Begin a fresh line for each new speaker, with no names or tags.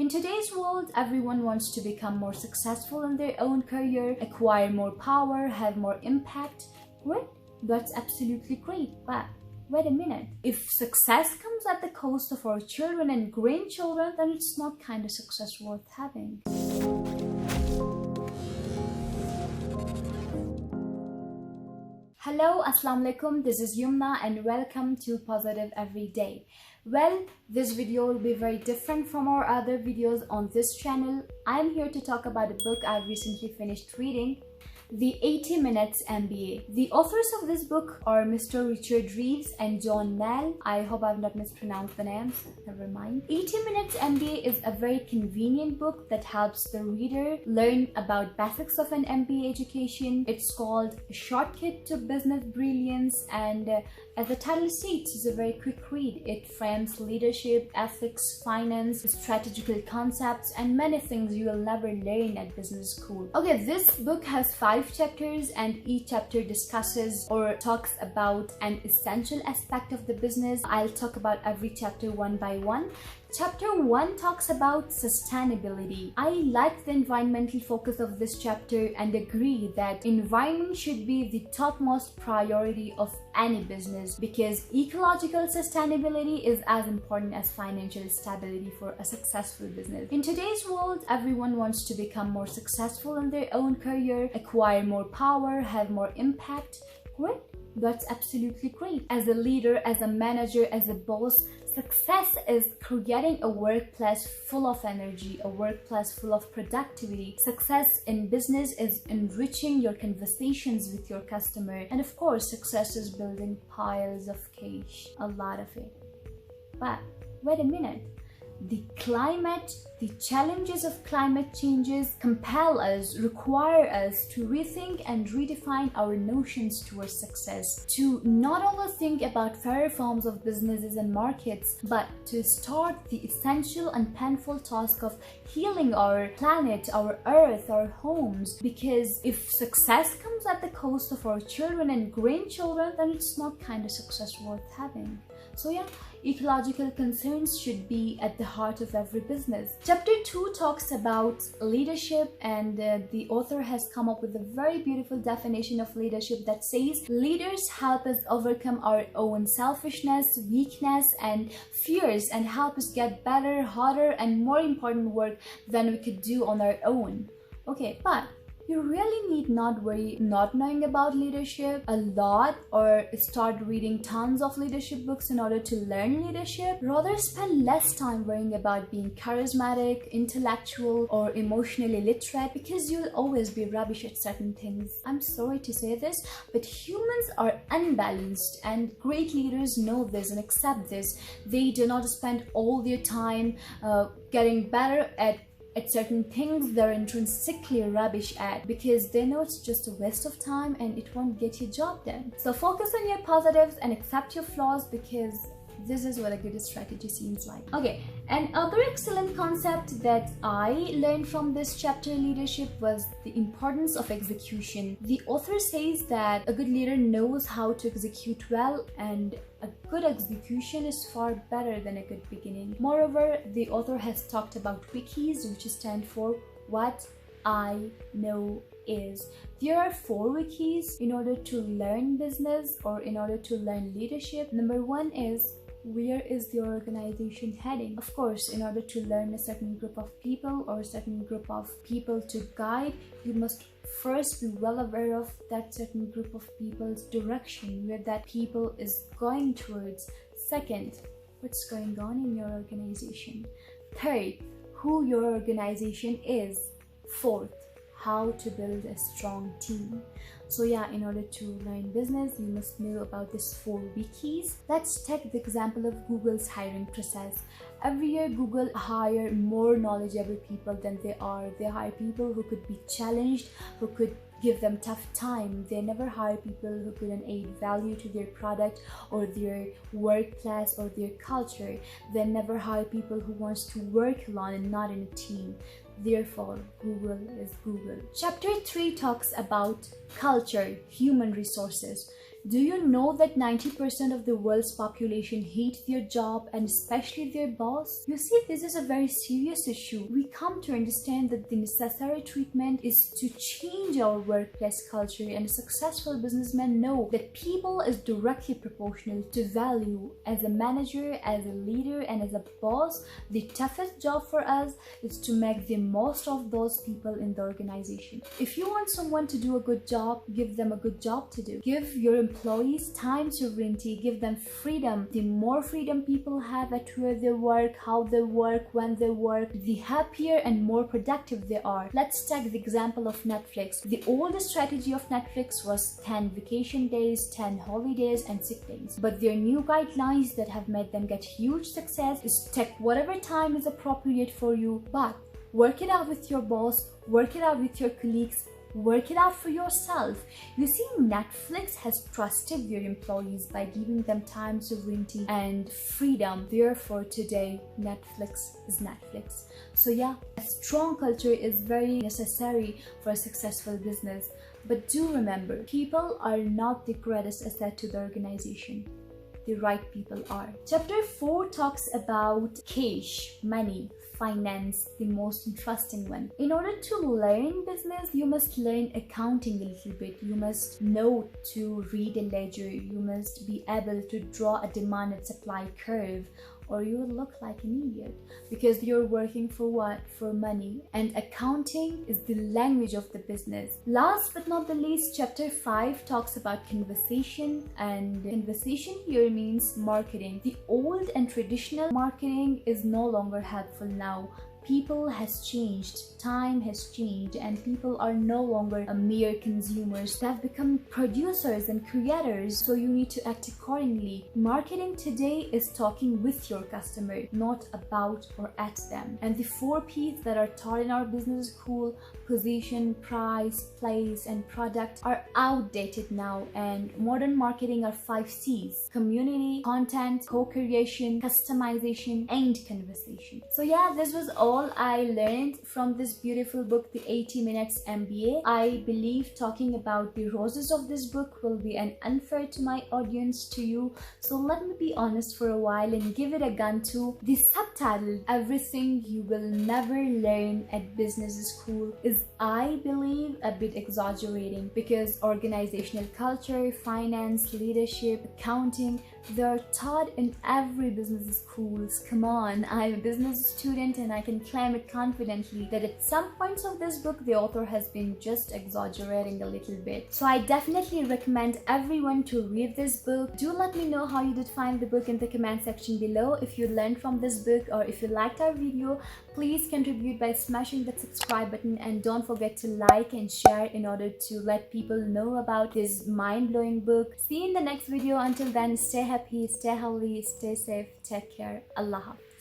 In today's world, everyone wants to become more successful in their own career, acquire more power, have more impact. Great, that's absolutely great, but wait a minute. If success comes at the cost of our children and grandchildren, then it's not kind of success worth having. Hello, Assalamu alaikum, this is Yumna and welcome to Positive Everyday. Well, this video will be very different from our other videos on this channel. I'm here to talk about a book I've recently finished reading, The 80 Minutes MBA. The authors of this book are Mr. Richard Reeves and John Nell. I hope I've not mispronounced the names, never mind. 80 Minutes MBA is a very convenient book that helps the reader learn about basics of an MBA education. It's called A Shortcut to Business Brilliance, and as the title states, it's a very quick read. It frames leadership, ethics, finance, strategical concepts, and many things you will never learn at business school. Okay, this book has 5 chapters, and each chapter discusses or talks about an essential aspect of the business. I'll talk about every chapter one by one. Chapter 1 talks about sustainability. I like the environmental focus of this chapter and agree that environment should be the topmost priority of any business, because ecological sustainability is as important as financial stability for a successful business. In today's world, everyone wants to become more successful in their own career, acquire more power, have more impact. Great, that's absolutely great. As a leader, as a manager, as a boss, success is creating a workplace full of energy, a workplace full of productivity. Success in business is enriching your conversations with your customer. And of course, success is building piles of cash, a lot of it. But wait a minute. The challenges of climate changes compel us, require us to rethink and redefine our notions towards success, to not only think about fairer forms of businesses and markets, but to start the essential and painful task of healing our planet, our earth, our homes. Because if success comes at the cost of our children and grandchildren, then it's not kind of success worth having. So yeah, ecological concerns should be at the heart of every business. Chapter 2 talks about leadership, and the author has come up with a very beautiful definition of leadership that says, leaders help us overcome our own selfishness, weakness, and fears, and help us get better, harder, and more important work than we could do on our own. Okay, but you really need not worry not knowing about leadership a lot or start reading tons of leadership books in order to learn leadership. Rather spend less time worrying about being charismatic, intellectual, or emotionally literate, because you'll always be rubbish at certain things. I'm sorry to say this, but humans are unbalanced, and great leaders know this and accept this. They do not spend all their time getting better at certain things they're intrinsically rubbish at, because they know it's just a waste of time and it won't get your job done. So focus on your positives and accept your flaws, because this is what a good strategy seems like. Okay, another excellent concept that I learned from this chapter, leadership, was the importance of execution. The author says that a good leader knows how to execute well, and a good execution is far better than a good beginning. Moreover, the author has talked about wikis, which stand for What I Know Is. There are 4 wikis in order to learn business or in order to learn leadership. Number 1 is, where is the organization heading? Of course, in order to learn a certain group of people or a certain group of people to guide, you must first be well aware of that certain group of people's direction, where that people is going towards. Second, what's going on in your organization. Third, who your organization is. Fourth, how to build a strong team. So yeah, in order to learn business, you must know about these 4 wikis. Let's take the example of Google's hiring process. Every year, Google hire more knowledgeable people than they are. They hire people who could be challenged, who could give them tough time. They never hire people who couldn't add value to their product or their workplace or their culture. They never hire people who wants to work alone and not in a team. Therefore, Google is Google. Chapter 3 talks about culture, human resources. Do you know that 90% of the world's population hate their job and especially their boss? You see, this is a very serious issue. We come to understand that the necessary treatment is to change our workplace culture, and successful businessmen know that people is directly proportional to value. As a manager, as a leader, and as a boss, the toughest job for us is to make the most of those people in the organization. If you want someone to do a good job, give them a good job to do. Give your employees time sovereignty, give them freedom. The more freedom people have at where they work, how they work, when they work, the happier and more productive they are. Let's take the example of Netflix. The old strategy of Netflix was 10 vacation days, 10 holidays, and sick days. But their new guidelines that have made them get huge success is take whatever time is appropriate for you, but work it out with your boss, work it out with your colleagues, work it out for yourself. You see, Netflix has trusted their employees by giving them time sovereignty and freedom. Therefore, today, Netflix is Netflix. So yeah, a strong culture is very necessary for a successful business. But do remember, people are not the greatest asset to the organization. The right people are. Chapter 4 talks about cash, money, finance, the most interesting one. In order to learn business, you must learn accounting a little bit. You must know to read a ledger. You must be able to draw a demand and supply curve, or you will look like an idiot, because you're working for what? For money. And accounting is the language of the business. Last but not the least, chapter 5 talks about conversation, and conversation here means marketing. The old and traditional marketing is no longer helpful now. People has changed, time has changed, and people are no longer a mere consumers. They have become producers and creators, so you need to act accordingly. Marketing today is talking with your customer, not about or at them. And the 4 P's that are taught in our business school, position, price, place, and product, are outdated now, and modern marketing are 5 C's: community, content, co-creation, customization, and conversation. So yeah, this was all I learned from this beautiful book, the 80 Minutes MBA. I believe talking about the roses of this book will be an unfair to my audience, to you. So let me be honest for a while and give it a gun to the subtitle, Everything You Will Never Learn at Business School, is, I believe, a bit exaggerating, because organizational culture, finance, leadership, accounting, they're taught in every business schools. Come on, I'm a business student and I can claim it confidently that at some points of this book the author has been just exaggerating a little bit. So I definitely recommend everyone to read this book. Do let me know how you did find the book in the comment section below. If you learned from this book, or if you liked our video, please contribute by smashing that subscribe button, and don't forget to like and share in order to let people know about this mind-blowing book. See you in the next video. Until then, stay happy, stay healthy, stay safe, take care. Allah Hafiz.